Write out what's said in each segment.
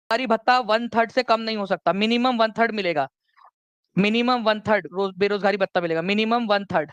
बेरोजगारी भत्ता 1/3 से कम नहीं हो सकता, मिनिमम 1/3 मिलेगा, मिनिमम 1/3 रोज बेरोजगारी भत्ता मिलेगा, मिनिमम 1/3।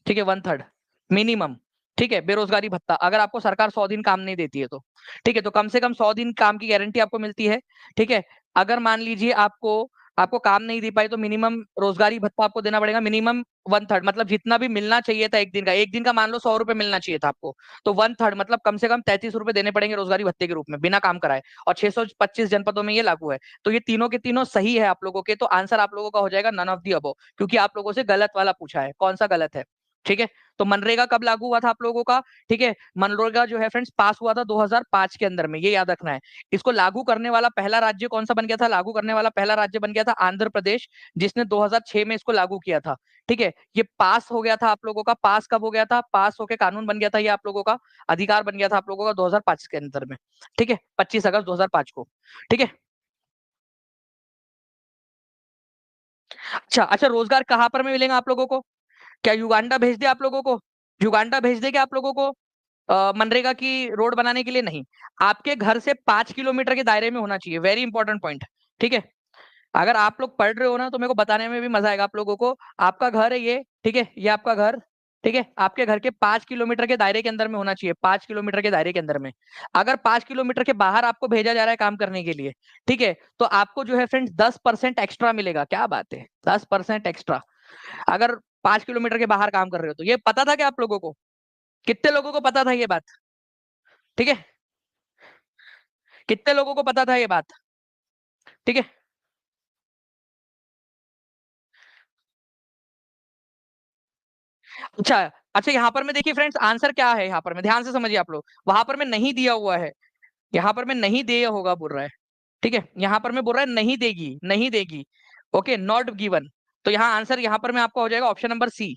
ठीक है, 1/3 मिनिमम। ठीक है, बेरोजगारी भत्ता अगर आपको सरकार 100 दिन काम नहीं देती है तो। ठीक है, तो कम से कम 100 दिन काम की गारंटी आपको मिलती है। ठीक है, अगर मान लीजिए आपको आपको काम नहीं दे पाई तो मिनिमम रोजगारी भत्ता आपको देना पड़ेगा, मिनिमम 1/3, मतलब जितना भी मिलना चाहिए था एक दिन का मान लो 100 रुपए मिलना चाहिए था आपको, तो 1/3 मतलब कम से कम 33 रुपए देने पड़ेंगे रोजगारी भत्ते के रूप में बिना काम कराए। और 625 जनपदों में ये लागू है। तो ये तीनों के तीनों सही है आप लोगों के, तो आंसर आप लोगों का हो जाएगा नन ऑफ दी अबव, क्योंकि आप लोगों से गलत वाला पूछा है। कौन सा गलत है? ठीक है, तो मनरेगा कब लागू हुआ था आप लोगों का? ठीक है, मनरेगा जो है फ्रेंड्स पास हुआ था 2005 के अंदर में, ये याद रखना है। इसको लागू करने वाला पहला राज्य कौन सा बन गया था? लागू करने वाला पहला राज्य बन गया था आंध्र प्रदेश, जिसने 2006 में इसको लागू किया था। ठीक है, ये पास हो गया था आप लोगों का। पास कब हो गया था? पास होके कानून बन गया था ये आप लोगों का, अधिकार बन गया था आप लोगों का 2005 के अंदर में। ठीक है, 25 अगस्त 2005 को। ठीक है, अच्छा अच्छा, रोजगार कहाँ पर में मिलेगा आप लोगों को? क्या युगांडा भेज दे आप लोगों को? युगांडा भेज दे क्या आप लोगों को मनरेगा की रोड बनाने के लिए? नहीं, आपके घर से 5 किलोमीटर के दायरे में होना चाहिए। Very important point. ठीक है, अगर आप लोग पढ़ रहे हो ना तो मेरे को बताने में भी मजा आएगा आप लोगों को। आपका घर है ये, ठीक है, ये आपका घर। ठीक है, आपके घर के 5 किलोमीटर के दायरे के अंदर में होना चाहिए, 5 किलोमीटर के दायरे के अंदर में। अगर 5 किलोमीटर के बाहर आपको भेजा जा रहा है काम करने के लिए, ठीक है, तो आपको जो है फ्रेंड्स 10% एक्स्ट्रा मिलेगा। क्या बात है, 10% एक्स्ट्रा अगर 5 किलोमीटर के बाहर काम कर रहे हो तो। ये पता था क्या आप लोगों को? कितने लोगों को पता था ये बात? ठीक है, कितने लोगों को पता था ये बात? ठीक है, अच्छा अच्छा, यहाँ पर में देखिए फ्रेंड्स आंसर क्या है, यहाँ पर में ध्यान से समझिए आप लोग। वहां पर में नहीं दिया हुआ है, यहाँ पर में नहीं दिया होगा बोल रहा है। ठीक है, यहाँ पर में बोल रहा है नहीं देगी, नहीं देगी। Okay, not given. तो यहाँ आंसर यहाँ पर में आपका हो जाएगा ऑप्शन नंबर सी।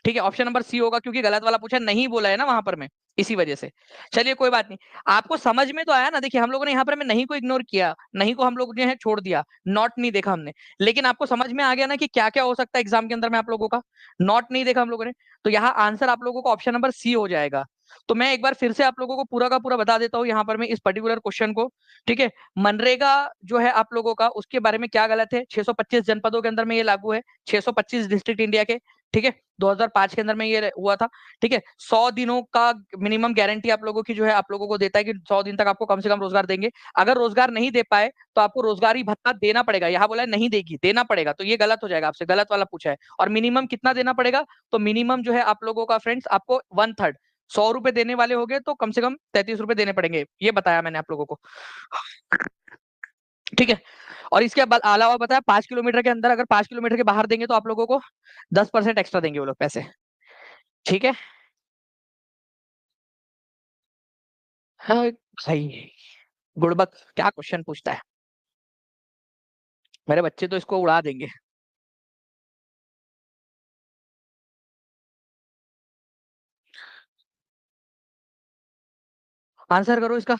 ठीक है, ऑप्शन नंबर सी होगा, क्योंकि गलत वाला पूछा, नहीं बोला है ना वहां पर में, इसी वजह से। चलिए कोई बात नहीं, आपको समझ में तो आया ना। देखिए हम लोगों ने यहाँ पर में नहीं को इग्नोर किया, नहीं को हम लोग ने है छोड़ दिया, नॉट नहीं देखा हमने। लेकिन आपको समझ में आ गया ना कि क्या क्या हो सकता है एग्जाम के अंदर में आप लोगों का। नॉट नहीं देखा हम लोगों ने, तो यहाँ आंसर आप लोगों को ऑप्शन नंबर सी हो जाएगा। तो मैं एक बार फिर से आप लोगों को पूरा का पूरा बता देता हूँ यहाँ पर मैं इस पर्टिकुलर क्वेश्चन को। ठीक है, मनरेगा जो है आप लोगों का, उसके बारे में क्या गलत है? 625 जनपदों के अंदर में ये लागू है, 625 डिस्ट्रिक्ट इंडिया के। ठीक है, 2005 के अंदर में ये हुआ था। ठीक है, 100 दिनों का मिनिमम गारंटी आप लोगों की जो है आप लोगों को देता है कि 100 दिन तक आपको कम से कम रोजगार देंगे। अगर रोजगार नहीं दे पाए तो आपको रोजगारी भत्ता देना पड़ेगा। यहाँ बोला है नहीं देगी, देना पड़ेगा, तो ये गलत हो जाएगा, आपसे गलत वाला पूछा है। और मिनिमम कितना देना पड़ेगा? तो मिनिमम जो है आप लोगों का फ्रेंड्स आपको 1/3, 100 रुपए देने वाले हो गए तो कम से कम 33 रुपए देने पड़ेंगे, ये बताया मैंने आप लोगों को। ठीक है, और इसके बाद अलावा बताया 5 किलोमीटर के अंदर, अगर 5 किलोमीटर के बाहर देंगे तो आप लोगों को 10% एक्स्ट्रा देंगे वो लोग पैसे। ठीक है, हाँ सही। गुड़बक क्या क्वेश्चन पूछता है, मेरे बच्चे तो इसको उड़ा देंगे। आंसर करो इसका।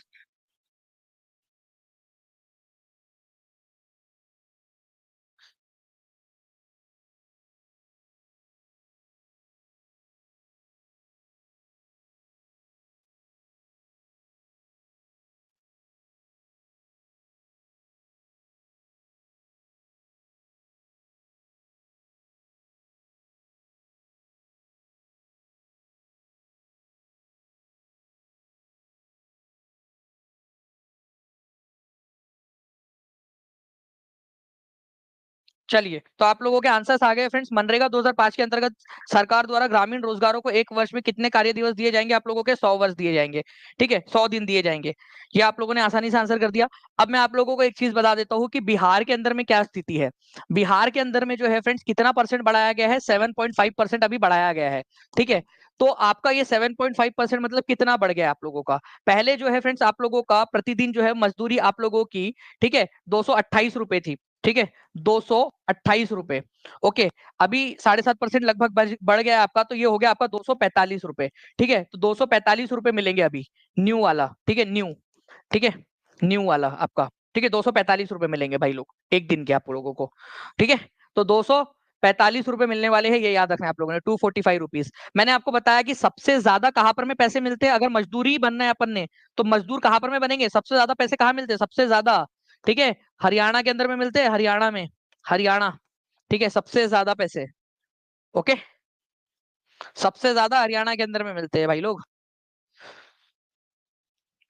चलिए, तो आप लोगों के आंसर्स आ गए फ्रेंड्स। मनरेगा 2005 के अंतर्गत सरकार द्वारा ग्रामीण रोजगारों को एक वर्ष में कितने कार्य दिवस दिए जाएंगे? आप लोगों के 100 वर्ष दिए जाएंगे। ठीक है, 100 दिन दिए जाएंगे। ये आप लोगों ने आसानी से आंसर कर दिया। अब मैं आप लोगों को एक चीज बता देता हूँ कि बिहार के अंदर में क्या स्थिति है। बिहार के अंदर में जो है फ्रेंड्स कितना परसेंट बढ़ाया गया है? 7.5% अभी बढ़ाया गया है। ठीक है, तो आपका ये 7.5% मतलब कितना बढ़ गया है आप लोगों का? पहले जो है फ्रेंड्स आप लोगों का प्रतिदिन जो है मजदूरी आप लोगों की, ठीक है, 228 रुपए थी। ठीक है, 228 रुपए। ओके, अभी 7.5% लगभग बढ़ गया है आपका, तो ये हो गया आपका 245 रुपए। ठीक है, तो 245 रुपए मिलेंगे अभी, न्यू वाला। ठीक है, न्यू। ठीक है, न्यू वाला आपका। ठीक है, 245 रुपए मिलेंगे भाई लोग एक दिन के आप लोगों को। ठीक है, तो 245 रुपए मिलने वाले हैं, ये याद रखना है आप लोगों ने, 245 रुपीज। मैंने आपको बताया कि सबसे ज्यादा कहां पर में पैसे मिलते हैं, अगर मजदूरी बनना है अपन ने, तो मजदूर कहां पर में बनेंगे? सबसे ज्यादा पैसे कहां मिलते हैं सबसे ज्यादा? ठीक है, हरियाणा के अंदर में मिलते हैं, हरियाणा में, हरियाणा, ठीक है, सबसे ज्यादा पैसे। ओके, सबसे ज्यादा हरियाणा के अंदर में मिलते हैं भाई लोग।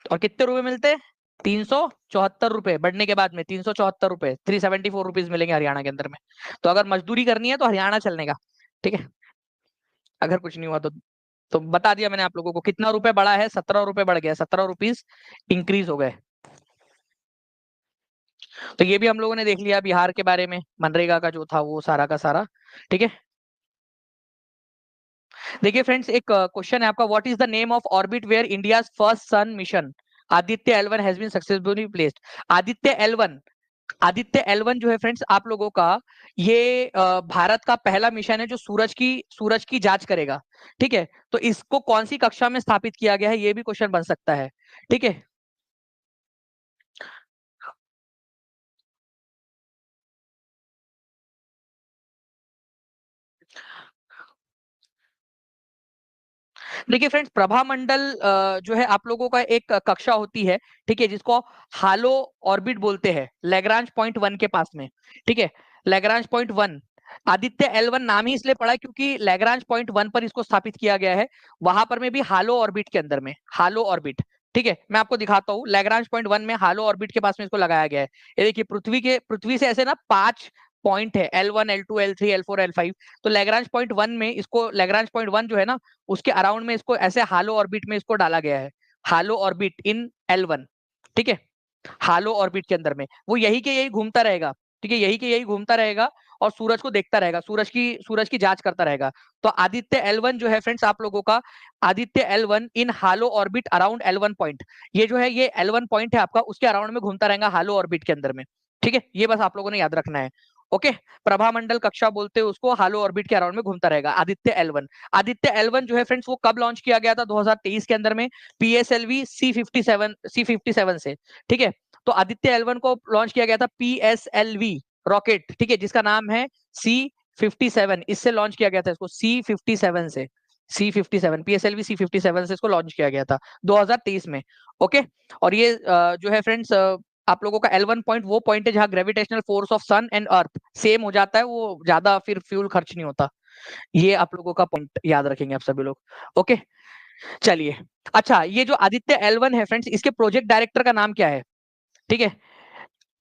और कितने रुपए मिलते हैं? 374 रुपए, बढ़ने के बाद में 374 रुपए, 374 रुपीज मिलेंगे हरियाणा के अंदर में। तो अगर मजदूरी करनी है तो हरियाणा चलने का। ठीक है, अगर कुछ नहीं हुआ तो बता दिया मैंने आप लोगों को कितना रुपए बढ़ा है, 17 रुपए बढ़ गया, 17 रुपीज इंक्रीज हो गए। तो ये भी हम लोगों ने देख लिया बिहार के बारे में, मनरेगा का जो था वो सारा का सारा। ठीक है, देखिए फ्रेंड्स, एक क्वेश्चन है आपका, what is the name of orbit where India first sun mission Aditya L1 has been successfully placed. Aditya L1, Aditya L1 जो है फ्रेंड्स आप लोगों का, ये भारत का पहला मिशन है जो सूरज की जांच करेगा। ठीक है, तो इसको कौन सी कक्षा में स्थापित किया गया है, ये भी क्वेश्चन बन सकता है। ठीक है, देखिए फ्रेंड्स, प्रभामंडल जो है आप लोगों का एक कक्षा होती है, ठीक है, जिसको हालो ऑर्बिट बोलते हैं, लैग्रांज पॉइंट वन के पास में। ठीक है, Lagrange point one, Aditya L1 नाम ही इसलिए पड़ा क्योंकि लैग्रांज पॉइंट वन पर इसको स्थापित किया गया है। वहां पर में भी हालो ऑर्बिट के अंदर में, हालो ऑर्बिट। ठीक है, मैं आपको दिखाता हूँ, लैग्रांज पॉइंट वन में हालो ऑर्बिट के पास में इसको लगाया गया है। ये देखिए, पृथ्वी से ऐसे ना 5 पॉइंट है, L1 L2 L3 L4 L5। तो लैग्रांज पॉइंट वन में इसको, लैग्रांज पॉइंट वन जो है ना, उसके अराउंड में इसको ऐसे हालो ऑर्बिट में इसको डाला गया है, हालो ऑर्बिट इन L1। ठीक है, हालो ऑर्बिट के अंदर में वो यही के यही घूमता रहेगा। ठीक है, यही के यही घूमता रहेगा और सूरज को देखता रहेगा, सूरज की जांच करता रहेगा। तो आदित्य L1 जो है फ्रेंड्स आप लोगों का, आदित्य L1 इन हालो ऑर्बिट अराउंड L1 पॉइंट, ये जो है ये L1 पॉइंट है आपका, उसके अराउंड में घूमता रहेगा हालो ऑर्बिट के अंदर में। ठीक है, ये बस आप लोगों ने याद रखना है। ओके, प्रभामंडल कक्षा बोलते हैं उसको, हालो ऑर्बिट के अराउंड में घूमता रहेगा आदित्य L1। आदित्य L1 जो है फ्रेंड्स वो कब लॉन्च किया गया था? 2023 के अंदर में, PSLV C57 से। ठीक है, तो आदित्य L1 को लॉन्च किया गया था PSLV रॉकेट, ठीक है, जिसका नाम है C57, इससे लॉन्च किया गया था इसको, C57 से, C57, PSLV C57 से इसको लॉन्च किया गया था 2023 में। ओके, और ये जो है फ्रेंड्स आप लोगों का L1 पॉइंट वो पॉइंट है जहां gravitational force of sun and earth same हो जाता है, वो ज्यादा फिर फ्यूल खर्च नहीं होता। ये आप लोगों का पॉइंट याद रखेंगे आप सभी लोग। ओके, चलिए। अच्छा, ये जो आदित्य L1 है फ्रेंड्स, इसके प्रोजेक्ट डायरेक्टर का नाम क्या है? ठीक है,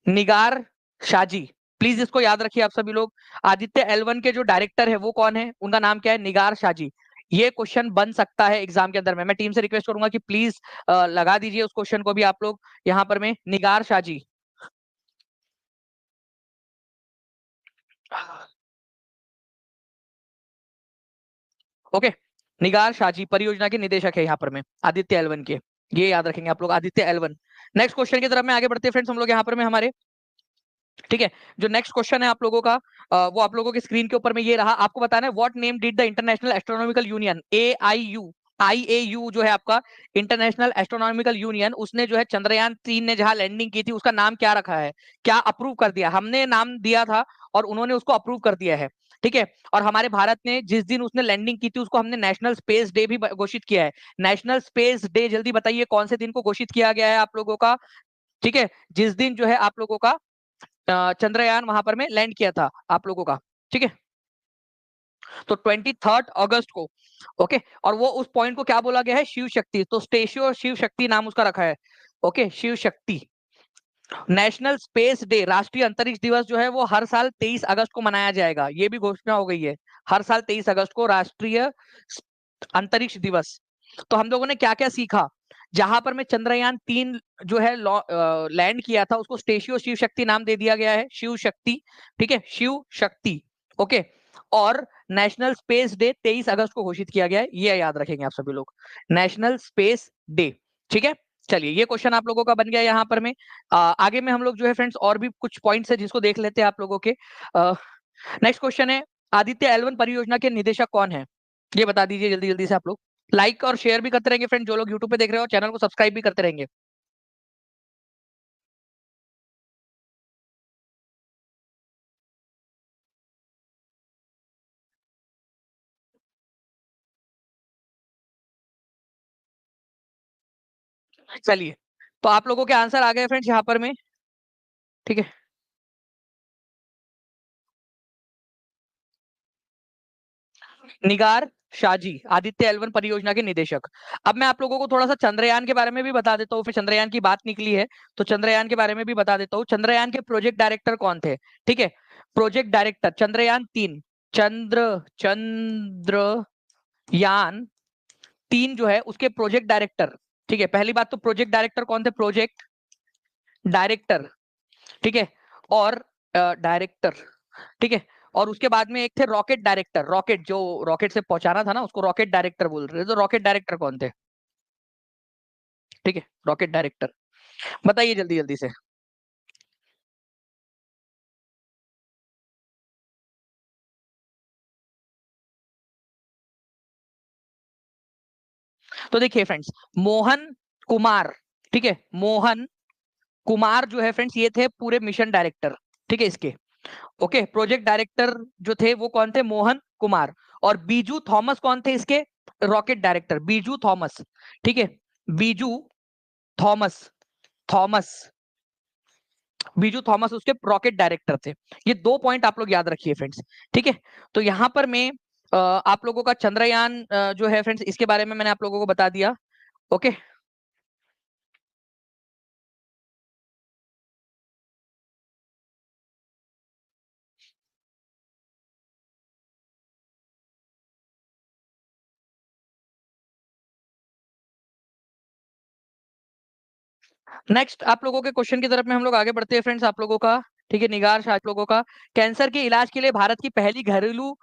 निगार शाजी, प्लीज इसको याद रखिए आप सभी लोग। आदित्य L1 के जो डायरेक्टर है वो कौन है, उनका नाम क्या है? निगार शाजी। ये क्वेश्चन बन सकता है एग्जाम के अंदर में, मैं टीम से रिक्वेस्ट करूंगा कि प्लीज लगा दीजिए उस क्वेश्चन को भी आप लोग यहाँ पर में, निगार शाजी। ओके, निगार शाजी परियोजना के निदेशक है यहाँ पर में, आदित्य L1 के। ये याद रखेंगे आप लोग, आदित्य L1। नेक्स्ट क्वेश्चन की तरफ में आगे बढ़ते हैं फ्रेंड्स हम लोग यहाँ पर में हमारे। ठीक है, जो नेक्स्ट क्वेश्चन है आप लोगों का, वो आप लोगों की स्क्रीन के ऊपर में ये रहा, आपको बताना है what name did the international astronomical union, AIU, IAU जो है आपका इंटरनेशनल एस्ट्रोनॉमिकल यूनियन, उसने जो है चंद्रयान 3 ने जहां लैंडिंग की थी उसका नाम क्या रखा है? क्या अप्रूव कर दिया? हमने नाम दिया था और उन्होंने उसको अप्रूव कर दिया है। ठीक है, और हमारे भारत ने जिस दिन उसने लैंडिंग की थी उसको हमने नेशनल स्पेस डे भी घोषित किया है। नेशनल स्पेस डे जल्दी बताइए कौन से दिन को घोषित किया गया है आप लोगों का? ठीक है, जिस दिन जो है आप लोगों का चंद्रयान वहां पर में लैंड किया था आप लोगों का। ठीक है, तो 23 अगस्त को। ओके, और वो उस पॉइंट को क्या बोला गया है? शिव शक्ति, तो स्टेशियो शिव शक्ति नाम उसका रखा है। Okay, Shiv Shakti. National space day, राष्ट्रीय अंतरिक्ष दिवस जो है वो हर साल 23 अगस्त को मनाया जाएगा, ये भी घोषणा हो गई है। हर साल 23 अगस्त को राष्ट्रीय अंतरिक्ष दिवस। तो हम लोगों ने क्या क्या सीखा? जहां पर में चंद्रयान 3 जो है लैंड किया था उसको स्टेशियो शिव शक्ति नाम दे दिया गया है, शिव शक्ति। ठीक है, शिव शक्ति। ओके, और नेशनल स्पेस डे 23 अगस्त को घोषित किया गया है, ये याद रखेंगे आप सभी लोग, नेशनल स्पेस डे। ठीक है, चलिए, ये क्वेश्चन आप लोगों का बन गया यहाँ पर में। आगे में हम लोग जो है फ्रेंड्स और भी कुछ पॉइंट्स है जिसको देख लेते हैं आप लोगों के। नेक्स्ट क्वेश्चन है, आदित्य L1 परियोजना के निदेशक कौन है? ये बता दीजिए जल्दी जल्दी से आप लोग। लाइक और शेयर भी करते रहेंगे फ्रेंड, जो लोग यूट्यूब पे देख रहे हो चैनल को सब्सक्राइब भी करते रहेंगे। चलिए, तो आप लोगों के आंसर आ गए फ्रेंड्स यहाँ पर में। ठीक है। निगार शाजी, आदित्य L1 परियोजना के निदेशक। अब मैं आप लोगों को थोड़ा सा चंद्रयान के बारे में भी बता देता हूँ, फिर चंद्रयान की बात निकली है तो चंद्रयान के बारे में भी बता देता हूँ। चंद्रयान के प्रोजेक्ट डायरेक्टर कौन थे? ठीक है, प्रोजेक्ट डायरेक्टर चंद्रयान 3, चंद्रयान 3 जो है उसके प्रोजेक्ट डायरेक्टर, ठीक है। पहली बात तो प्रोजेक्ट डायरेक्टर कौन थे? प्रोजेक्ट डायरेक्टर, ठीक है। और डायरेक्टर, ठीक है। और उसके बाद में एक थे रॉकेट डायरेक्टर, रॉकेट जो रॉकेट से पहुंचाना था ना उसको रॉकेट डायरेक्टर बोल रहे थे, तो रॉकेट डायरेक्टर कौन थे? ठीक है, रॉकेट डायरेक्टर, बताइए जल्दी जल्दी से। तो देखिए फ्रेंड्स, मोहन कुमार, ठीक है, मोहन कुमार जो है फ्रेंड्स ये थे पूरे मिशन डायरेक्टर, ठीक है इसके। ओके, प्रोजेक्ट डायरेक्टर जो थे वो कौन थे? मोहन कुमार। और बीजू थॉमस कौन थे इसके? रॉकेट डायरेक्टर बीजू थॉमस, ठीक है। Biju Thomas, Thomas, Biju Thomas उसके रॉकेट डायरेक्टर थे। ये 2 पॉइंट आप लोग याद रखिए फ्रेंड्स, ठीक है। तो यहाँ पर मैं आप लोगों का चंद्रयान जो है फ्रेंड्स इसके बारे में मैंने आप लोगों को बता दिया। ओके, नेक्स्ट आप लोगों के क्वेश्चन की तरफ में हम लोग आगे बढ़ते हैं फ्रेंड्स। आप लोगों का, ठीक है, निगार आप लोगों का, कैंसर के इलाज के लिए भारत की पहली घरेलू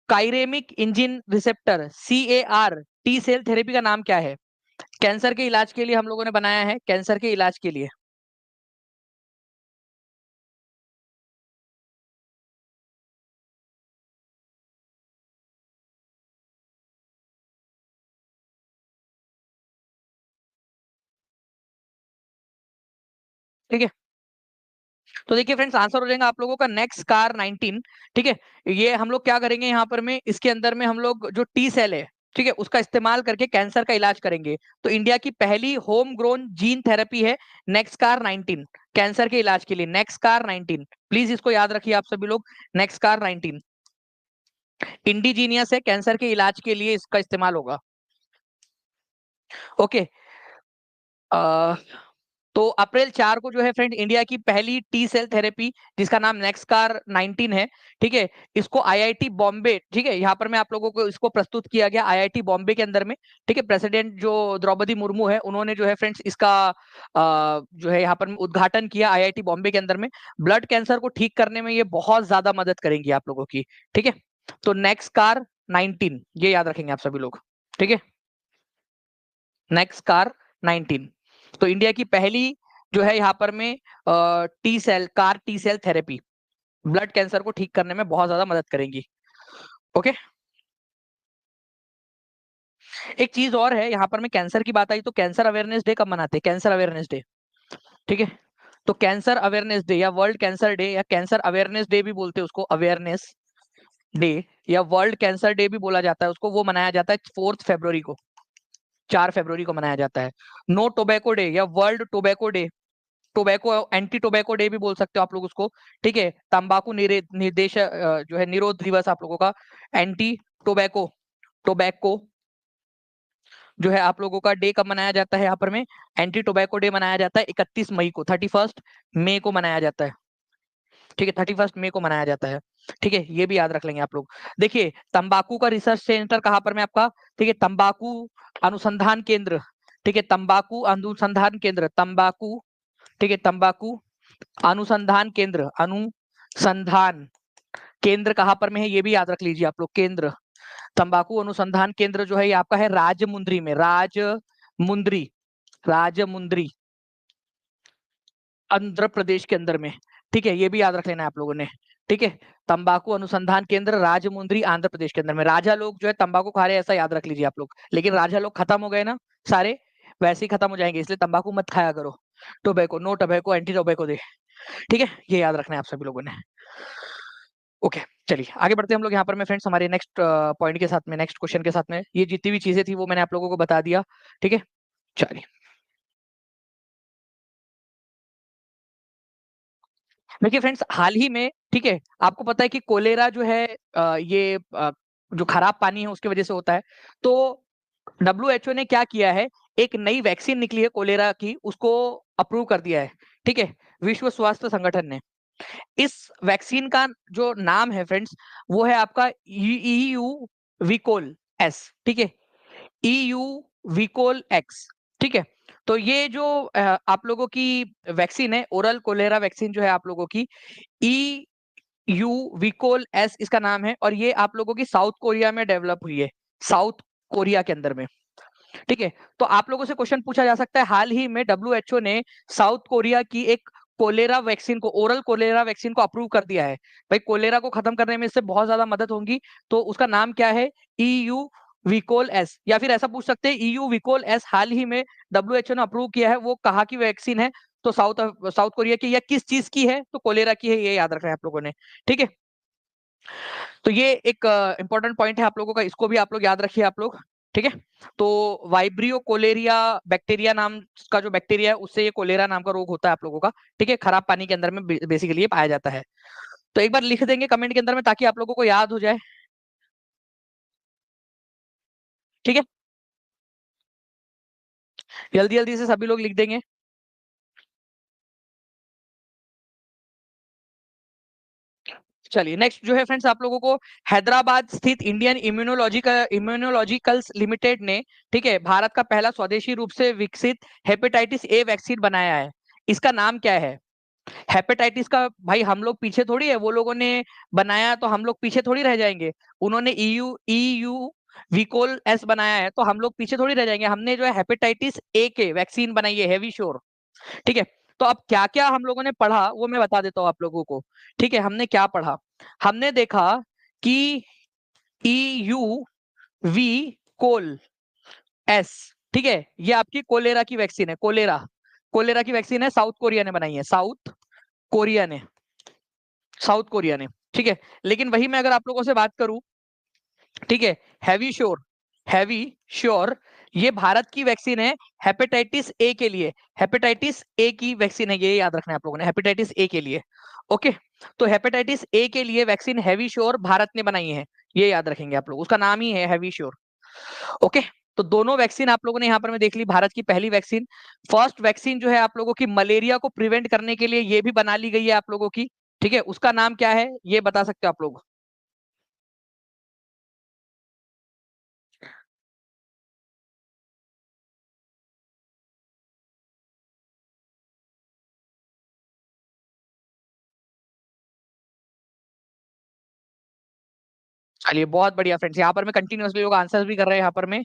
काइरेमिक antigen receptor CAR T cell therapy का नाम क्या है? कैंसर के इलाज के लिए हम लोगों ने बनाया है, कैंसर के इलाज के लिए। ठीक है, तो देखिए फ्रेंड्स आंसर हो जाएगा आप लोगों का नेक्स्ट कार 19, ठीक है। ये हम लोग क्या करेंगे यहाँ पर में, इसके अंदर में हम लोग जो टी सेल है, ठीक है, उसका इस्तेमाल करके कैंसर का इलाज करेंगे। तो इंडिया की पहली होम ग्रोन जीन थेरेपी है नेक्स्ट कार 19, कैंसर के इलाज के लिए नेक्स्ट कार 19। प्लीज इसको याद रखिए आप सभी लोग, नेक्स्ट कार 19 इंडिजीनियस है, कैंसर के इलाज के लिए इसका इस्तेमाल होगा। ओके, तो अप्रैल 4 को जो है फ्रेंड इंडिया की पहली टी सेल थेरेपी जिसका नाम नेक्सकार 19 है, ठीक है, इसको आईआईटी बॉम्बे, ठीक है, यहाँ पर मैं आप लोगों को इसको प्रस्तुत किया गया आईआईटी बॉम्बे के अंदर में, ठीक है। प्रेसिडेंट जो द्रौपदी मुर्मू है उन्होंने जो है फ्रेंड्स इसका जो है यहाँ पर उद्घाटन किया आईआईटी बॉम्बे के अंदर में। ब्लड कैंसर को ठीक करने में ये बहुत ज्यादा मदद करेंगी आप लोगों की, ठीक है। तो नेक्सकार 19 ये याद रखेंगे आप सभी लोग, ठीक है, नेक्सकार 19। तो इंडिया की पहली जो है यहाँ पर में T cell therapy blood cancer को ठीक करने में बहुत ज्यादा मदद करेंगी। ओके, एक चीज और है यहाँ पर में, कैंसर की बात आई तो कैंसर अवेयरनेस डे कब मनाते हैं? कैंसर अवेयरनेस डे, ठीक है। तो कैंसर अवेयरनेस डे या वर्ल्ड कैंसर डे या कैंसर अवेयरनेस डे भी बोलते हैं उसको, अवेयरनेस डे या वर्ल्ड कैंसर डे भी बोला जाता है उसको, वो मनाया जाता है 4 फरवरी को, 4 फरवरी को मनाया जाता है। नो टोबैको डे या world tobacco day, tobacco anti tobacco day भी बोल सकते हो आप लोग उसको, ठीक है। तंबाकू निर्देश जो है निरोध दिवस आप लोगों का, एंटी टोबैको, टोबैको जो है आप लोगों का डे कब मनाया जाता है यहाँ पर में? एंटी टोबैको डे मनाया जाता है 31 मई को, 31 मई को मनाया जाता है, ठीक है, 31 मई को मनाया जाता है, ठीक है। ये भी याद रख लेंगे आप लोग। देखिए तंबाकू का रिसर्च सेंटर कहाँ पर में आपका? ठीक है, तंबाकू अनुसंधान केंद्र, ठीक है, तंबाकू अनुसंधान केंद्र, तंबाकू, ठीक है, तंबाकू अनुसंधान केंद्र, अनुसंधान केंद्र कहाँ पर में है ये भी याद रख लीजिए आप लोग, केंद्र, तंबाकू अनुसंधान केंद्र जो है ये आपका है राजमुंद्री में, राजमुंद्री, राजमुंद्री आंध्र प्रदेश के अंदर में, ठीक है। ये भी याद रख लेना है आप लोगों ने, ठीक है। तंबाकू अनुसंधान केंद्र राजमुंद्री आंध्र प्रदेश के अंदर में। राजा लोग जो है तंबाकू खा रहे हैं ऐसा याद रख लीजिए आप लोग, लेकिन राजा लोग खत्म हो गए ना सारे, वैसे ही खत्म हो जाएंगे, इसलिए तंबाकू मत खाया करो। Tobacco, no tobacco, anti tobacco day, ठीक है, ये याद रखना है आप सभी लोगों ने। ओके, चलिए आगे बढ़ते हैं हम लोग यहाँ पर में फ्रेंड्स हमारे नेक्स्ट पॉइंट के साथ में, नेक्स्ट क्वेश्चन के साथ में। ये जितनी भी चीजें थी वो मैंने आप लोगों को बता दिया, ठीक है। चलिए देखिए फ्रेंड्स, हाल ही में, ठीक है, आपको पता है कि कोलेरा जो है जो खराब पानी है उसकी वजह से होता है। तो डब्ल्यूएचओ ने क्या किया है, एक नई वैक्सीन निकली है कोलेरा की, उसको अप्रूव कर दिया है, ठीक है, विश्व स्वास्थ्य संगठन ने। इस वैक्सीन का जो नाम है फ्रेंड्स, वो है आपका ईयू विकोल एस, ठीक है, ईयू विकोल एक्स, ठीक है। तो ये जो आप लोगों की वैक्सीन है, ओरल कोलेरा वैक्सीन जो है आप लोगों की, ई यू विकोल एस इसका नाम है, और ये आप लोगों की साउथ कोरिया में डेवलप हुई है, साउथ कोरिया के अंदर में, ठीक है। तो आप लोगों से क्वेश्चन पूछा जा सकता है, हाल ही में डब्ल्यूएचओ ने साउथ कोरिया की एक कोलेरा वैक्सीन को, ओरल कोलेरा वैक्सीन को अप्रूव कर दिया है। भाई कोलेरा को खत्म करने में इससे बहुत ज्यादा मदद होगी। तो उसका नाम क्या है, ईयू विकोल एस, या फिर ऐसा पूछ सकते हैं ईयू विकोल एस हाल ही में डब्ल्यूएचओ ने अप्रूव किया है, वो कहाँ की वैक्सीन है, तो साउथ साउथ कोरिया की, या किस चीज की है, तो कोलेरा की है, ये याद रखना है आप लोगों ने, ठीक है। तो ये एक इंपॉर्टेंट पॉइंट है आप लोगों का, इसको भी आप लोग याद रखिए आप लोग, ठीक है। तो वाइब्रियो कोलेरिया बैक्टीरिया नाम का जो बैक्टीरिया है, उससे ये कोलेरा नाम का रोग होता है आप लोगों का, ठीक है, खराब पानी के अंदर में बेसिकली ये पाया जाता है। तो एक बार लिख देंगे कमेंट के अंदर में, ताकि आप लोगों को याद हो जाए, ठीक है, जल्दी जल्दी से सभी लोग लिख देंगे। चलिए नेक्स्ट जो है फ्रेंड्स, आप लोगों को हैदराबाद स्थित इंडियन इम्यूनोलॉजिकल्स लिमिटेड ने, ठीक है, भारत का पहला स्वदेशी रूप से विकसित हेपेटाइटिस ए वैक्सीन बनाया है। इसका नाम क्या है? हेपेटाइटिस का भाई हम लोग पीछे थोड़ी है, वो लोगों ने बनाया तो हम लोग पीछे थोड़ी रह जाएंगे। उन्होंने ईयू विकोल एस बनाया है, तो हम लोग पीछे थोड़ी रह जाएंगे। हमने जो है हेपेटाइटिस ए के वैक्सीन बनाई है, हैवी श्योर, ठीक है। तो अब क्या क्या हम लोगों ने पढ़ा वो मैं बता देता हूँ आप लोगों को, ठीक है। हमने क्या पढ़ा, हमने देखा कि ईयू वी कोल एस, ठीक है, ये आपकी कोलेरा की वैक्सीन है, कोलेरा, कोलेरा की वैक्सीन है, साउथ कोरिया ने बनाई है, साउथ कोरिया ने, साउथ कोरिया ने, ठीक है। लेकिन वही मैं अगर आप लोगों से बात करूं, ठीक है, हैवी श्योर, हैवी श्योर, ये भारत की वैक्सीन है हेपेटाइटिस ए के लिए, हेपेटाइटिस ए की वैक्सीन है, ये याद रखना है आप लोगों ने, हेपेटाइटिस ए के लिए, ओके। तो हेपेटाइटिस ए के लिए वैक्सीन हैवी श्योर भारत ने बनाई है, ये याद रखेंगे आप लोग, उसका नाम ही है हैवी श्योर, ओके। तो दोनों वैक्सीन आप लोगों ने यहाँ पर मैं देख ली, भारत की पहली वैक्सीन, फर्स्ट वैक्सीन जो है आप लोगों की मलेरिया को प्रिवेंट करने के लिए ये भी बना ली गई है आप लोगों की, ठीक है, उसका नाम क्या है ये बता सकते हो आप लोग? चलिए बहुत बढ़िया फ्रेंड्स, यहाँ पर मैं कंटिन्यूअसली लोग आंसर भी कर रहे हैं यहाँ पर में।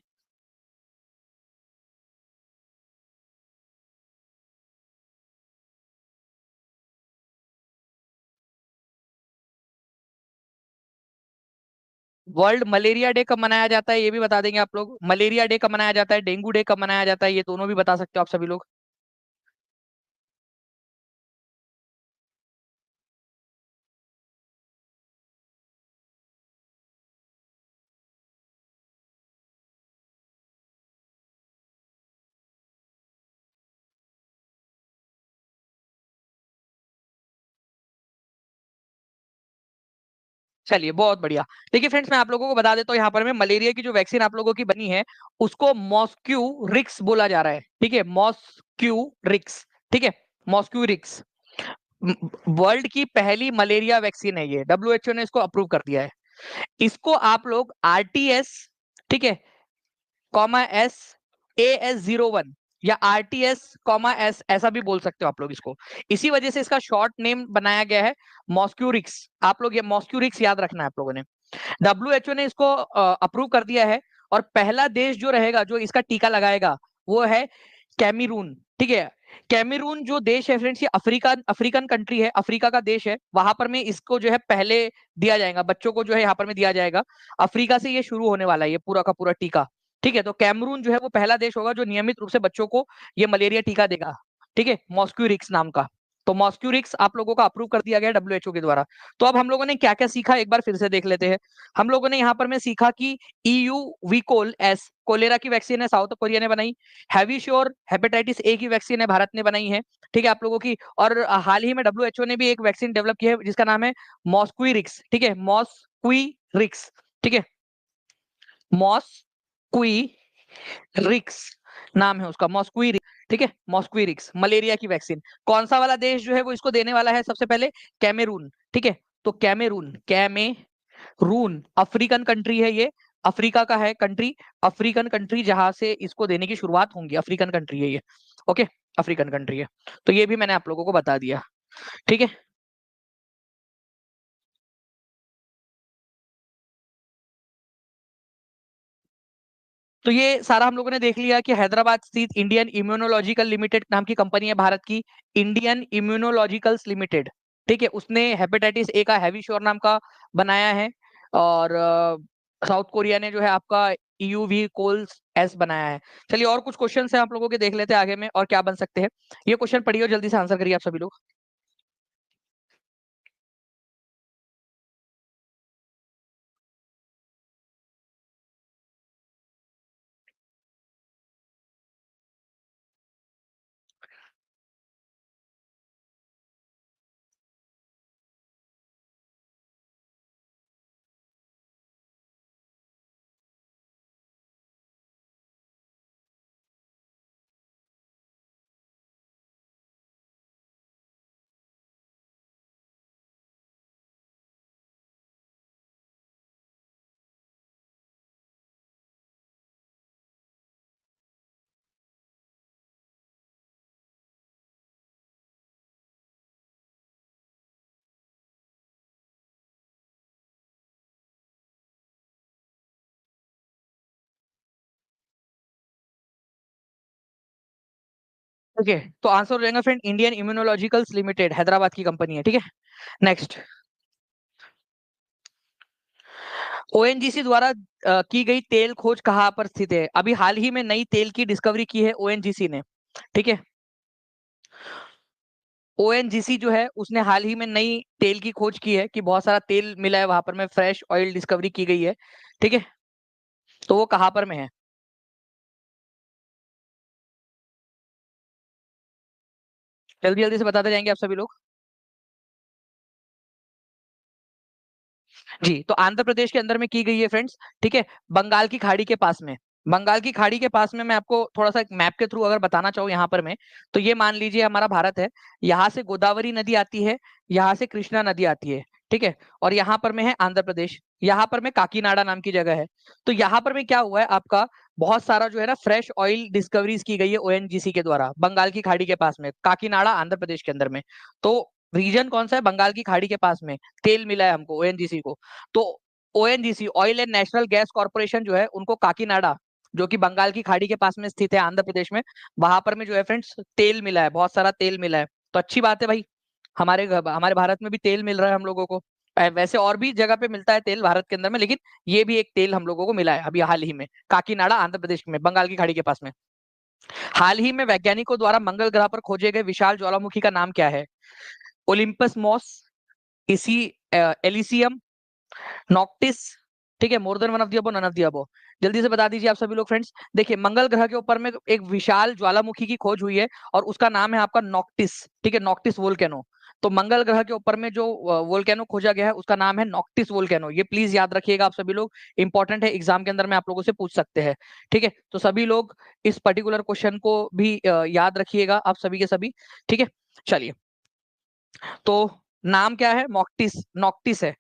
वर्ल्ड मलेरिया डे कब मनाया जाता है ये भी बता देंगे आप लोग? मलेरिया डे कब मनाया जाता है, डेंगू डे कब मनाया जाता है, ये दोनों भी बता सकते हो आप सभी लोग? चलिए बहुत बढ़िया। देखिए फ्रेंड्स, मैं आप लोगों को बता देता हूँ यहाँ पर में, मलेरिया की जो वैक्सीन आप लोगों की बनी है, उसको मॉस्क्यू रिक्स बोला जा रहा है, ठीक है, मॉस्क्यू रिक्स, ठीक है, मॉस्क्यू रिक्स, वर्ल्ड की पहली मलेरिया वैक्सीन है ये, डब्ल्यूएचओ ने इसको अप्रूव कर दिया है। इसको आप लोग आरटीएस, ठीक है, कॉमा एस, AS01, या आरटीएस कॉमा एस, ऐसा भी बोल सकते हो आप लोग इसको। इसी वजह से इसका शॉर्ट नेम बनाया गया है मॉस्क्यूरिक्स, आप लोग ये मॉस्क्यूरिक्स याद रखना है आप लोगों ने। डब्ल्यूएचओ ने इसको अप्रूव कर दिया है, और पहला देश जो रहेगा जो इसका टीका लगाएगा वो है कैमरून, ठीक है। कैमरून जो देश है फ्रेंड्स, ये अफ्रीकन कंट्री है, अफ्रीका का देश है, वहां पर में इसको जो है पहले दिया जाएगा, बच्चों को जो है यहाँ पर में दिया जाएगा। अफ्रीका से ये शुरू होने वाला है ये पूरा का पूरा टीका, ठीक है। तो कैमरून जो है वो पहला देश होगा जो नियमित रूप से बच्चों को ये मलेरिया टीका देगा, ठीक है, मॉस्क्यूरिक्स नाम का। तो मॉस्क्यूरिक्स आप लोगों का अप्रूव कर दिया गया डब्ल्यूएचओ के द्वारा। तो अब हम लोगों ने क्या क्या सीखा एक बार फिर से देख लेते हैं। हम लोगों ने यहाँ पर में सीखा कि ईयू वीकोल एस कोलेरा की वैक्सीन है, साउथ कोरिया ने बनाई। हैवीश्योर हेपेटाइटिस ए की वैक्सीन है, भारत ने बनाई है, ठीक है आप लोगों की। और हाल ही में डब्ल्यूएचओ ने भी एक वैक्सीन डेवलप की है जिसका नाम है मॉस्क्यूरिक्स, ठीक है, मॉस्क्यूरिक्स, ठीक है, मॉस्क्यूरिक्स नाम है उसका, मॉस्क्यूरिक्स, ठीक है, मॉस्क्यूरिक्स मलेरिया की वैक्सीन। कौन सा वाला देश जो है वो इसको देने वाला है सबसे पहले? कैमरून, ठीक है। तो कैमरून, कैमरून अफ्रीकन कंट्री है ये, अफ्रीका का है कंट्री, अफ्रीकन कंट्री जहां से इसको देने की शुरुआत होंगी, अफ्रीकन कंट्री है ये, ओके, अफ्रीकन कंट्री है। तो ये भी मैंने आप लोगों को बता दिया, ठीक है। तो ये सारा हम लोगों ने देख लिया कि हैदराबाद स्थित इंडियन इम्यूनोलॉजिकल लिमिटेड नाम की कंपनी है भारत की, इंडियन इम्यूनोलॉजिकल्स लिमिटेड, ठीक है, उसने हेपेटाइटिस ए का हैवीश्योर नाम का बनाया है। और साउथ कोरिया ने जो है आपका ईयूवी कोल्स एस बनाया है। चलिए और कुछ क्वेश्चन है आप लोगों के, देख लेते हैं आगे में और क्या बन सकते हैं। ये क्वेश्चन पढ़िए और जल्दी से आंसर करिए आप सभी लोग। ओके, तो आंसर हो जाएगा friend Indian Immunologicals limited, Hyderabad की कंपनी है, ठीक है। नेक्स्ट, ओएनजीसी द्वारा की गई तेल खोज कहाँ पर स्थित है? अभी हाल ही में नई तेल की डिस्कवरी की है ओएनजीसी ने, ठीक है। ओएनजीसी जो है उसने हाल ही में नई तेल की खोज की है कि बहुत सारा तेल मिला है वहां पर में, फ्रेश ऑयल डिस्कवरी की गई है, ठीक है। तो वो कहाँ पर में है? जल्दी जल्दी से बताते जाएंगे आप सभी लोग। जी, तो आंध्र प्रदेश के अंदर में की गई है फ्रेंड्स, ठीक है, बंगाल की खाड़ी के पास में। बंगाल की खाड़ी के पास में मैं आपको थोड़ा सा मैप के थ्रू अगर बताना चाहूँ यहाँ पर में, तो ये मान लीजिए हमारा भारत है, यहाँ से गोदावरी नदी आती है, यहाँ से कृष्णा नदी आती है, ठीक है, और यहाँ पर में है आंध्र प्रदेश, यहाँ पर में काकीनाडा नाम की जगह है। तो यहाँ पर में क्या हुआ है आपका, बहुत सारा जो है ना फ्रेश ऑयल डिस्कवरीज की गई है ओएनजीसी के द्वारा बंगाल की खाड़ी के पास में, काकीनाडा आंध्र प्रदेश के अंदर में। तो रीजन कौन सा है? बंगाल की खाड़ी के पास में तेल मिला है हमको ओएनजीसी को। तो ONGC oil and national gas corporation जो है उनको काकीनाडा, जो कि बंगाल की खाड़ी के पास में स्थित है आंध्र प्रदेश में, वहां पर में जो है फ्रेंड्स तेल मिला है, बहुत सारा तेल मिला है। तो अच्छी बात है भाई, हमारे भारत में भी तेल मिल रहा है हम लोगों को। वैसे और भी जगह पे मिलता है तेल भारत के अंदर में, लेकिन ये भी एक तेल हम लोगों को मिला है अभी हाल ही में, काकीनाडा आंध्र प्रदेश में, बंगाल की खाड़ी के पास में। हाल ही में वैज्ञानिकों द्वारा मंगल ग्रह पर खोजे गए विशाल ज्वालामुखी का नाम क्या है? ओलिम्पस मॉस, इसी एलिसियम, नॉक्टिस, ठीक है, more than one of the above, none of the above. जल्दी से बता दीजिए आप सभी लोग फ्रेंड्स। देखिए मंगल ग्रह के ऊपर में एक विशाल ज्वालामुखी की खोज हुई है और उसका नाम है आपका नॉक्टिस, ठीक है, नॉक्टिस वोल्केनो। तो मंगल ग्रह के ऊपर में जो वोल्केनो खोजा गया है उसका नाम है नॉक्टिस वोल्केनो, ये प्लीज याद रखिएगा आप सभी लोग, इंपॉर्टेंट है, एग्जाम के अंदर में आप लोगों से पूछ सकते हैं, ठीक है। तो सभी लोग इस पर्टिकुलर क्वेश्चन को भी याद रखिएगा आप सभी के सभी, ठीक है। चलिए, तो नाम क्या है? नॉक्टिस, नॉक्टिस है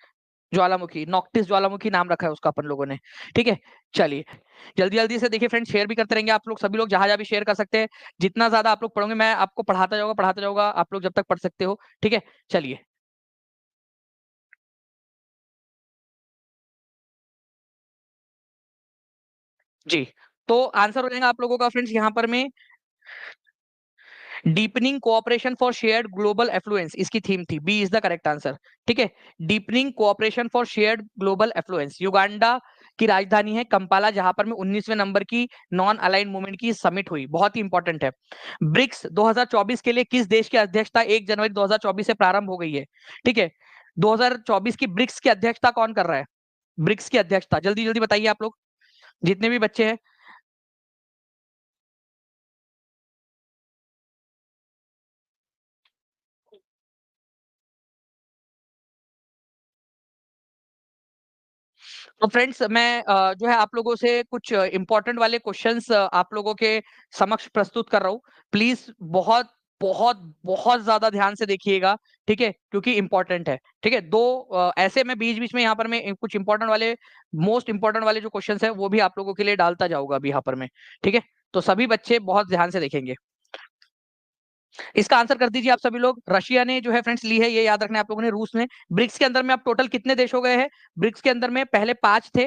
ज्वालामुखी, नॉक्टिस ज्वालामुखी नाम रखा है उसका अपन लोगों ने, ठीक है। चलिए जल्दी जल्दी से देखिए फ्रेंड्स, शेयर भी करते रहेंगे आप लोग सभी लोग, जहां जहां भी शेयर कर सकते हैं, जितना ज्यादा आप लोग पढ़ोगे मैं आपको पढ़ाता जाऊंगा आप लोग जब तक पढ़ सकते हो, ठीक है। चलिए, जी, तो आंसर हो जाएगा आप लोगों का फ्रेंड्स यहाँ पर में deepening cooperation for shared global affluence, इसकी थीम थी, B is the correct answer, ठीक है। Deepening cooperation for shared global affluence, Uganda की राजधानी है कंपाला, जहां पर में 19वें नंबर की नॉन अलाइंड मूवमेंट की समिट हुई, बहुत ही इंपॉर्टेंट है। ब्रिक्स 2024 के लिए किस देश की अध्यक्षता 1 जनवरी 2024 से प्रारंभ हो गई है? ठीक है, 2024 की ब्रिक्स की अध्यक्षता कौन कर रहा है? ब्रिक्स की अध्यक्षता जल्दी जल्दी बताइए आप लोग, जितने भी बच्चे हैं। तो फ्रेंड्स मैं जो है आप लोगों से कुछ इंपॉर्टेंट वाले क्वेश्चंस आप लोगों के समक्ष प्रस्तुत कर रहा हूँ। प्लीज बहुत बहुत बहुत ज्यादा ध्यान से देखिएगा, ठीक है, क्योंकि इंपॉर्टेंट है। ठीक है, दो ऐसे मैं बीच बीच में यहाँ पर मैं कुछ इंपॉर्टेंट वाले, मोस्ट इंपॉर्टेंट वाले जो क्वेश्चंस है वो भी आप लोगों के लिए डालता जाऊंगा अभी यहाँ पर मैं। ठीक है, तो सभी बच्चे बहुत ध्यान से देखेंगे। इसका आंसर कर दीजिए आप सभी लोग। रशिया ने जो है फ्रेंड्स ली है, ये याद रखना है आप लोगों ने। रूस ने। ब्रिक्स के अंदर में अब टोटल कितने देश हो गए हैं? ब्रिक्स के अंदर में पहले 5 थे,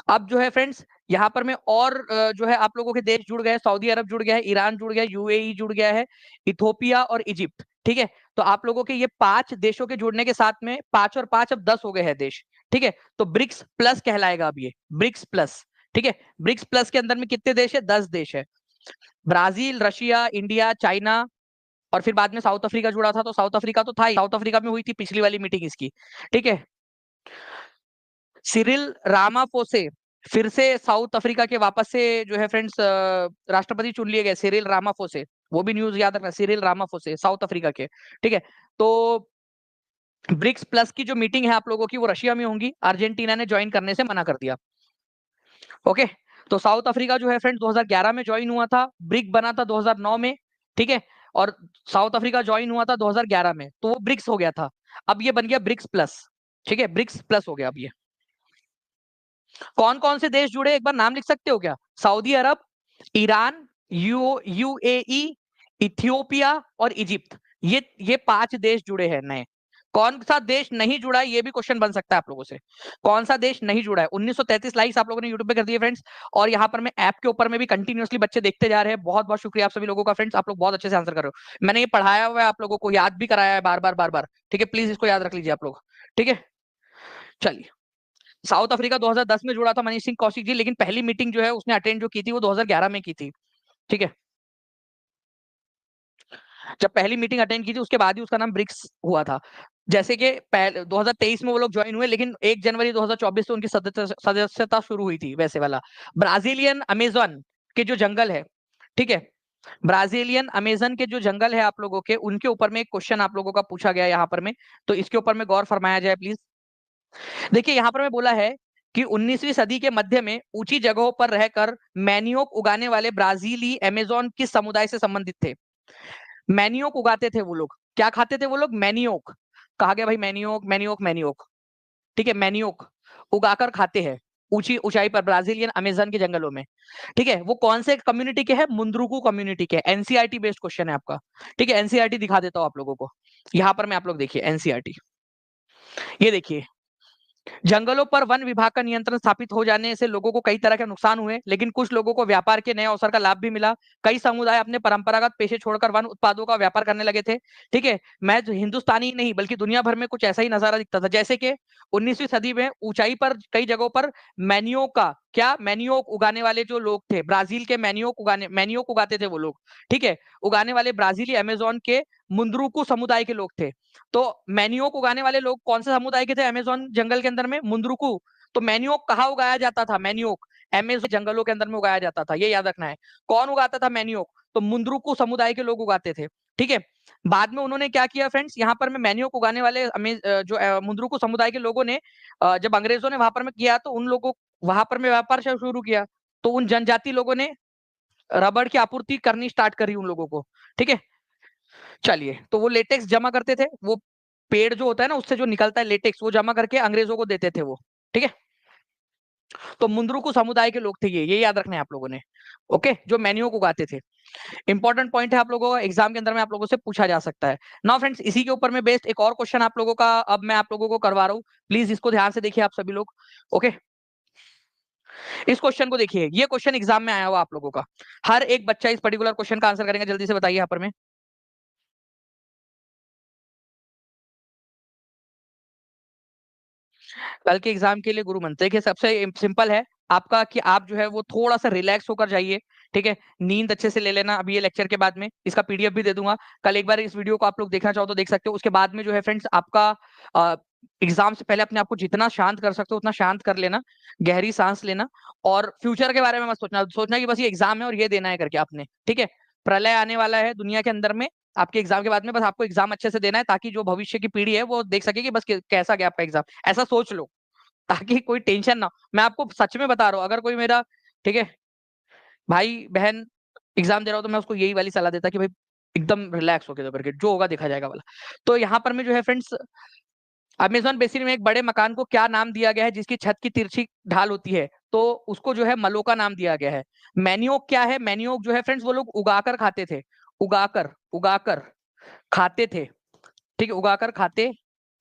अब जो है फ्रेंड्स यहाँ पर में और जो है आप लोगों के देश जुड़ गए। सऊदी अरब जुड़ गया है, ईरान जुड़ गया, यूएई जुड़ गया है, इथोपिया और इजिप्ट। ठीक है, तो आप लोगों के ये 5 देशों के जुड़ने के साथ में 5 और 5 अब 10 हो गए हैं देश। ठीक है, तो ब्रिक्स प्लस कहलाएगा अब ये, ब्रिक्स प्लस। ठीक है, ब्रिक्स प्लस के अंदर में कितने देश है? 10 देश है। ब्राजील, रशिया, इंडिया, चाइना, और फिर बाद में साउथ अफ्रीका जुड़ा था। तो साउथ अफ्रीका तो था ही, साउथ अफ्रीका में हुई थी पिछली वाली मीटिंग इसकी। ठीक है, सिरिल रामाफोसे फिर से साउथ अफ्रीका के वापस से जो है फ्रेंड्स राष्ट्रपति चुन लिए गए, सिरिल रामाफोसे। वो भी न्यूज याद रखना, सिरिल रामाफोसे साउथ अफ्रीका के। ठीक है, तो ब्रिक्स प्लस की जो मीटिंग है आप लोगों की वो रशिया में होंगी, अर्जेंटीना ने ज्वाइन करने से मना कर दिया। ओके, तो साउथ अफ्रीका जो है फ्रेंड्स 2011 में ज्वाइन हुआ था, ब्रिक बना था 2009 में। ठीक है, और साउथ अफ्रीका ज्वाइन हुआ था 2011 में, तो वो ब्रिक्स हो गया था। अब ये बन गया ब्रिक्स प्लस। ठीक है, ब्रिक्स प्लस हो गया अब ये। कौन कौन से देश जुड़े एक बार नाम लिख सकते हो क्या? सऊदी अरब, ईरान, यूएई, इथियोपिया और इजिप्ट। ये 5 देश जुड़े हैं नए। कौन सा देश नहीं जुड़ा है, ये भी क्वेश्चन बन सकता है आप लोगों से। कौन सा देश नहीं जुड़ा है? 1933 लाइक्स आप लोगों ने यूट्यूब पे कर दिए फ्रेंड्स। और यहाँ पर मैं ऐप के ऊपर में भी कंटिन्यूअसली बच्चे देखते जा रहे हैं। बहुत बहुत शुक्रिया आप सभी लोगों का फ्रेंड्स, आप लोग बहुत अच्छे से आंसर कर रहे हो। मैंने ये पढ़ाया हुआ है, आप लोगों को याद भी कराया है बार बार बार बार। ठीक है, प्लीज इसको याद रख लीजिए आप लोग। ठीक है, चलिए। साउथ अफ्रीका 2010 में जुड़ा था मनीष सिंह कौशिक जी, लेकिन पहली मीटिंग जो है उसने अटेंड जो की थी वो 2011 में की थी। ठीक है, जब पहली मीटिंग अटेंड की थी उसके बाद ही उसका नाम ब्रिक्स हुआ था। जैसे कि 2023 में वो लोग ज्वाइन हुए, लेकिन 1 जनवरी 2024 से उनकी सदस्यता शुरू हुई थी वैसे वाला। ब्राजीलियन अमेजन के जो जंगल है, ठीक है, ब्राजीलियन अमेजन के जो जंगल है आप लोगों के, उनके ऊपर में एक क्वेश्चन आप लोगों का पूछा गया यहाँ पर में, तो इसके ऊपर में गौर फरमाया जाए प्लीज। देखिए यहाँ पर मैं बोला है कि 19वीं सदी के मध्य में ऊंची जगहों पर रहकर मैनियोक उगाने वाले ब्राजीली अमेजोन किस समुदाय से संबंधित थे? मैनियोक उगाते थे वो लोग। क्या खाते थे वो लोग? मैनियोक। कहा गया भाई मैनियोक मैनियोक मैनियोक। ठीक है, मैनियोक उगाकर खाते हैं ऊंची ऊंचाई पर ब्राजीलियन अमेजन के जंगलों में। ठीक है, वो कौन से कम्युनिटी के हैं? मुंद्रुकू कम्युनिटी के। एनसीईआरटी बेस्ड क्वेश्चन है आपका। ठीक है, एनसीईआरटी दिखा देता हूं आप लोगों को। यहाँ पर मैं आप लोग देखिए एनसीईआरटी, ये देखिए। जंगलों पर वन विभाग का नियंत्रण स्थापित हो जाने से लोगों को कई तरह के नुकसान हुए, लेकिन कुछ लोगों को व्यापार के नए अवसर का लाभ भी मिला। कई समुदाय अपने परंपरागत पेशे छोड़कर वन उत्पादों का व्यापार करने लगे थे। ठीक है, मैं हिंदुस्तानी ही नहीं बल्कि दुनिया भर में कुछ ऐसा ही नजारा दिखता था। जैसे कि 19वीं सदी में ऊंचाई पर कई जगहों पर मैनियोक का, क्या मैनियोक उगाने वाले जो लोग थे, ब्राजील के मैनियोक उगाते थे वो लोग। ठीक है, उगाने वाले ब्राजीली अमेजोन के मुंद्रुकू समुदाय के लोग थे। तो मैनियोक उगाने वाले लोग कौन से समुदाय के थे अमेजोन जंगल के अंदर में? मुंद्रुकू। तो मैनियोक कहाँ उगाया जाता था? मैनियोक अमेजोन जंगलों के अंदर में उगाया जाता था, ये याद रखना है। कौन उगाता था मैनियोक? तो मुंद्रुकू समुदाय के लोग उगाते थे। ठीक है, बाद में उन्होंने क्या किया फ्रेंड्स, यहाँ पर में मैनियोक उगाने वाले जो मुंद्रुकू समुदाय के लोगों ने जब अंग्रेजों ने वहां पर में किया तो उन लोगों वहां पर में व्यापार शुरू किया। तो उन जनजाति लोगों ने रबड़ की आपूर्ति करनी स्टार्ट करी उन लोगों को। ठीक है, चलिए, तो वो लेटेक्स जमा करते थे, वो पेड़ जो होता है ना उससे जो निकलता है लेटेक्स, वो जमा करके अंग्रेजों को देते थे वो। ठीक है, तो मुंद्रुकू समुदाय के लोग थे ये याद रखना है आप लोगों ने। ओके, जो मेन्यू को उगाते थे। इंपॉर्टेंट पॉइंट है आप लोगों को, एग्जाम के अंदर में आप लोगों से पूछा जा सकता है। नाउ फ्रेंड्स, इसी के ऊपर में बेस्ड एक और क्वेश्चन आप लोगों का अब मैं आप लोगों को करवा रहा हूँ। प्लीज इसको ध्यान से देखिए आप सभी लोग। ओके, इस क्वेश्चन को देखिए, ये क्वेश्चन एग्जाम में आया हुआ आप लोगों का। हर एक बच्चा इस पर्टिकुलर क्वेश्चन का आंसर करेंगे, जल्दी से बताइए यहाँ पर में। कल के एग्जाम के लिए गुरु मंत्र, देखिए सबसे सिंपल है। आपका कि आप जो है वो थोड़ा सा रिलैक्स होकर जाइए, ठीक है, नींद अच्छे से ले लेना। अभी ये लेक्चर के बाद में इसका पीडीएफ भी दे दूंगा, कल एक बार इस वीडियो को आप लोग देखना चाहो तो देख सकते हो। उसके बाद में जो है फ्रेंड्स आपका एग्जाम से पहले अपने आप को जितना शांत कर सकते हो उतना शांत कर लेना, गहरी सांस लेना, और फ्यूचर के बारे में मत सोचना, सोचना कि बस ये एग्जाम है और ये देना है करके आपने, ठीक है। प्रलय आने वाला है दुनिया के अंदर में आपके एग्जाम के बाद में, बस आपको एग्जाम अच्छे से देना है ताकि जो भविष्य की पीढ़ी है वो देख सके कि बस कैसा गया आपका एग्जाम, ऐसा सोच लो, ताकि कोई टेंशन ना हो। मैं आपको सच में बता रहा हूँ, अगर कोई मेरा, ठीक है, भाई बहन एग्जाम दे रहा हो तो मैं उसको यही वाली सलाह देता कि भाई एकदम रिलैक्स होके दो करके, जो होगा देखा जाएगा वाला। तो यहाँ पर में जो है फ्रेंड्स, अमेज़न बेसिन में एक बड़े मकान को क्या नाम दिया गया है जिसकी छत की तिरछी ढाल होती है? तो उसको जो है मलोका नाम दिया गया है। मैनियोक क्या है? मैनियोक जो है फ्रेंड्स वो लोग उगाकर खाते थे, उगाकर उगाकर खाते थे, ठीक है, उगाकर खाते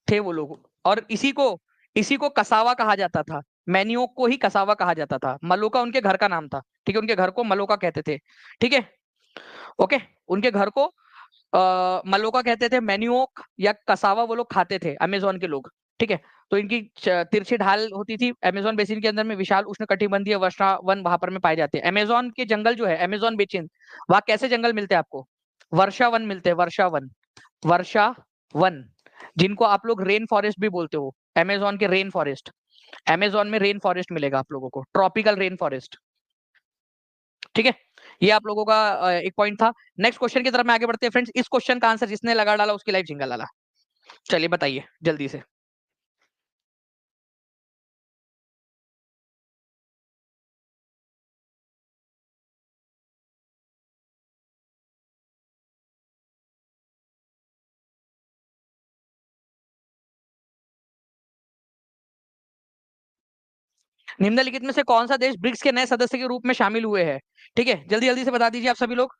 थे वो लोग। और इसी को कसावा कहा जाता था, मैनियोक को ही कसावा कहा जाता था। मलोका उनके घर का नाम था, ठीक है, उनके घर को मलोका कहते थे, ठीक है, ओके। उनके घर को मलोका कहते थे, मैन्युओक या कसावा वो लोग खाते थे अमेज़न के लोग, ठीक है। तो इनकी तिरछी ढाल होती थी। अमेज़न बेसिन के अंदर में विशाल उष्णकटिबंधीय वर्षा वन वहां पर में पाए जाते हैं। अमेज़न के जंगल जो है, अमेज़न बेसिन, वहां कैसे जंगल मिलते हैं आपको? वर्षा वन मिलते हैं, वर्षा वन, वर्षा वन, जिनको आप लोग रेन फॉरेस्ट भी बोलते हो। अमेज़न के रेन फॉरेस्ट, अमेज़न में रेन फॉरेस्ट मिलेगा आप लोगों को, ट्रॉपिकल रेन फॉरेस्ट, ठीक है। ये आप लोगों का एक पॉइंट था। नेक्स्ट क्वेश्चन की तरफ में आगे बढ़ते हैं फ्रेंड्स। इस क्वेश्चन का आंसर जिसने लगा डाला उसकी लाइफ जिंगल डाला। चलिए बताइए जल्दी से। निम्नलिखित में से कौन सा देश ब्रिक्स के नए सदस्य के रूप में शामिल हुए हैं? ठीक है, जल्दी जल्दी से बता दीजिए आप सभी लोग।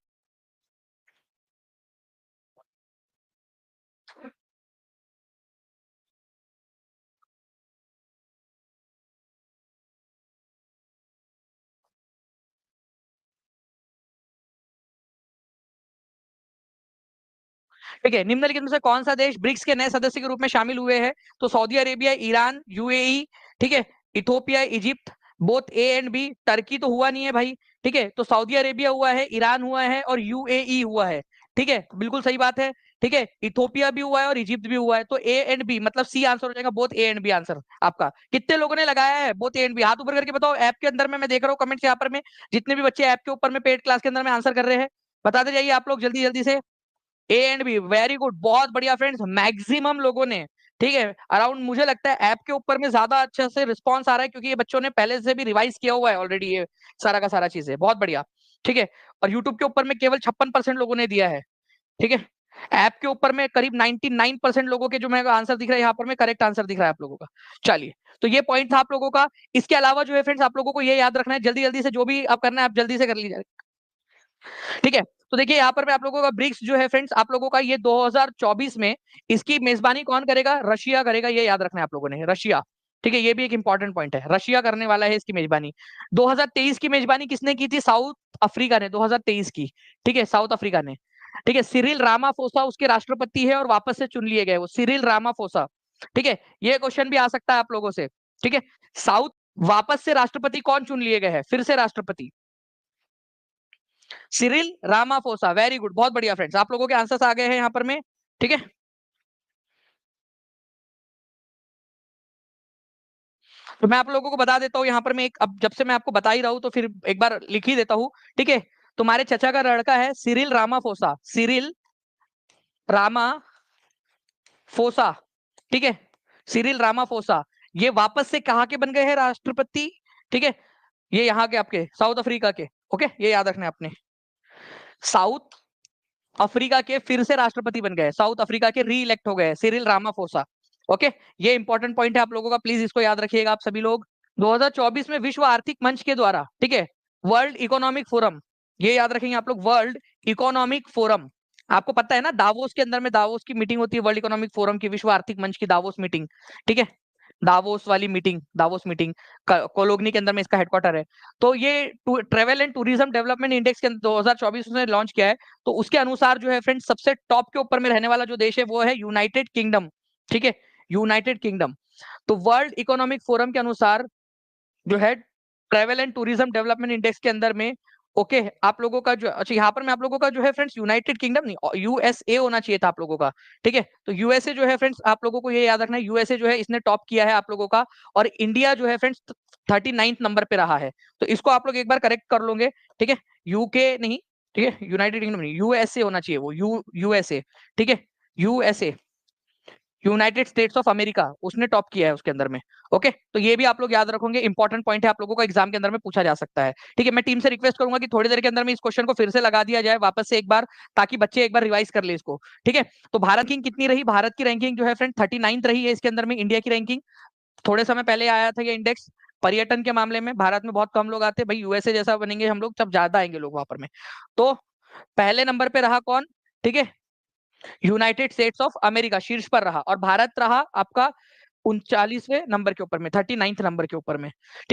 ठीक है, निम्नलिखित में से कौन सा देश ब्रिक्स के नए सदस्य के रूप में शामिल हुए हैं? तो सऊदी अरेबिया, ईरान, यूएई, ठीक है, Ethiopia, Egypt, both A and B. Turkey तो हुआ नहीं है भाई, ठीक है, तो सऊदी अरेबिया हुआ है, ईरान हुआ है और यूएई हुआ है, ठीक है, बिल्कुल सही बात है, ठीक है। इथोपिया भी हुआ है और इजिप्ट भी हुआ है, तो ए एंड बी मतलब सी आंसर हो जाएगा, both A and B answer आपका। कितने लोगों ने लगाया है बोथ ए एंड बी? हाथ ऊपर करके बताओ। ऐप के अंदर में मैं देख रहा हूँ कमेंट्स यहाँ पर में, जितने भी बच्चे ऐप के ऊपर में पेड क्लास के अंदर में आंसर कर रहे हैं, बताते जाइए आप लोग जल्दी जल्दी से। A and B, very good, बहुत बढ़िया फ्रेंड्स, मैक्सिमम लोगों ने, ठीक है, अराउंड मुझे लगता है ऐप के ऊपर में ज्यादा अच्छे से रिस्पांस आ रहा है क्योंकि ये बच्चों ने पहले से भी रिवाइज किया हुआ है ऑलरेडी, ये सारा का सारा चीज है, बहुत बढ़िया, ठीक है। और यूट्यूब के ऊपर में केवल 56% लोगों ने दिया है, ठीक है। ऐप के ऊपर में करीब 99% लोगों के जो मेरे को आंसर दिख रहा है यहाँ पर में करेक्ट आंसर दिख रहा है आप लोगों का। चलिए, तो ये पॉइंट था आप लोगों का। इसके अलावा जो है फ्रेंड्स आप लोगों को ये याद रखना है, जल्दी जल्दी से जो भी आप करना है आप जल्दी से कर लीजिए, ठीक है। तो देखिए यहाँ पर मैं आप लोगों का ब्रिक्स जो है फ्रेंड्स आप लोगों का ये 2024 में इसकी मेजबानी कौन करेगा? रशिया करेगा, ये याद रखना है आप लोगों ने, रशिया, ठीक है, ये भी एक इंपॉर्टेंट पॉइंट है, रशिया करने वाला है इसकी मेजबानी। 2023 की मेजबानी किसने की थी? साउथ अफ्रीका ने, 2023 की, ठीक है, साउथ अफ्रीका ने, ठीक है। सिरिल रामाफोसा उसके राष्ट्रपति है और वापस से चुन लिए गए वो, सिरिल रामाफोसा, ठीक है। ये क्वेश्चन भी आ सकता है आप लोगों से, ठीक है। साउथ वापस से राष्ट्रपति कौन चुन लिए गए हैं? फिर से राष्ट्रपति सिरिल रामाफोसा, वेरी गुड, बहुत बढ़िया फ्रेंड्स, आप लोगों के आंसर्स आ गए हैं यहाँ पर में, ठीक है। तो मैं आप लोगों को बता देता हूँ यहाँ पर मैं एक, अब जब से मैं आपको बता ही रहा हूँ तो फिर एक बार लिख ही देता हूँ, ठीक है। तुम्हारे चचा का लड़का है सिरिल रामाफोसा, सिरिल रामाफोसा, ठीक है, सिरिल रामाफोसा। ये वापस से कहाँ के बन गए हैं राष्ट्रपति? ठीक है, ये यहाँ के आपके साउथ अफ्रीका के, ओके, ये याद रखना है आपने, साउथ अफ्रीका के फिर से राष्ट्रपति बन गए, साउथ अफ्रीका के री इलेक्ट हो गए सिरिल रामाफोसा, ओके। ये इंपॉर्टेंट पॉइंट है आप लोगों का, प्लीज इसको याद रखिएगा आप सभी लोग। 2024 में विश्व आर्थिक मंच के द्वारा, ठीक है, वर्ल्ड इकोनॉमिक फोरम, ये याद रखेंगे आप लोग, वर्ल्ड इकोनॉमिक फोरम, आपको पता है ना दावोस के अंदर में दावोस की मीटिंग होती है, वर्ल्ड इकोनॉमिक फोरम की, विश्व आर्थिक मंच की दावोस मीटिंग, ठीक है, दावोस वाली मीटिंग, दावोस मीटिंग कोलोगनी के अंदर में इसका हेडक्वार्टर है। तो ये travel and tourism development index के 2024 में लॉन्च किया है। तो उसके अनुसार जो है फ्रेंड्स सबसे टॉप के ऊपर में रहने वाला जो देश है वो है यूनाइटेड किंगडम, ठीक है, यूनाइटेड किंगडम। तो वर्ल्ड इकोनॉमिक फोरम के अनुसार जो है travel and tourism development index के अंदर में ओके आप लोगों का जो अच्छा यहाँ पर मैं आप लोगों का जो है फ्रेंड्स यूनाइटेड किंगडम नहीं यूएसए होना चाहिए था आप लोगों का। ठीक है, तो यूएसए जो है फ्रेंड्स आप लोगों को ये याद रखना है, यूएसए जो है इसने टॉप किया है आप लोगों का, और इंडिया जो है फ्रेंड्स 39th नंबर पे रहा है। तो इसको आप लोग एक बार करेक्ट कर लोगे। ठीक है, यूके नहीं, ठीक है, यूनाइटेड किंगडम नहीं, यूएसए होना चाहिए वो, यूएसए। ठीक है, USA, United states of America, उसने टॉप किया है उसके अंदर में। ओके, तो ये भी आप लोग याद रखोगे, इंपॉर्टेंट पॉइंट है, आप लोगों को एग्जाम के अंदर में पूछा जा सकता है। ठीक है, मैं टीम से रिक्वेस्ट करूंगा कि थोड़ी देर के अंदर में इस क्वेश्चन को फिर से लगा दिया जाए वापस से एक बार, ताकि बच्चे एक बार रिवाइज कर ले इसको। ठीक है, तो भारत की कितनी रही, भारत की रैंकिंग जो है फ्रेंड 39th रही है इसके अंदर में, इंडिया की रैंकिंग थोड़े समय पहले आया था ये इंडेक्स। पर्यटन के मामले में भारत में बहुत कम लोग आते हैं भाई, यूएसए जैसा बनेंगे हम लोग तब ज्यादा आएंगे लोग वहां पर में। तो पहले नंबर पे रहा कौन, ठीक है, यूनाइटेड स्टेट्स ऑफ अमेरिका शीर्ष पर रहा, और भारत रहा आपका 39वें नंबर के ऊपर में, 39th नंबर के ऊपर में। ठीक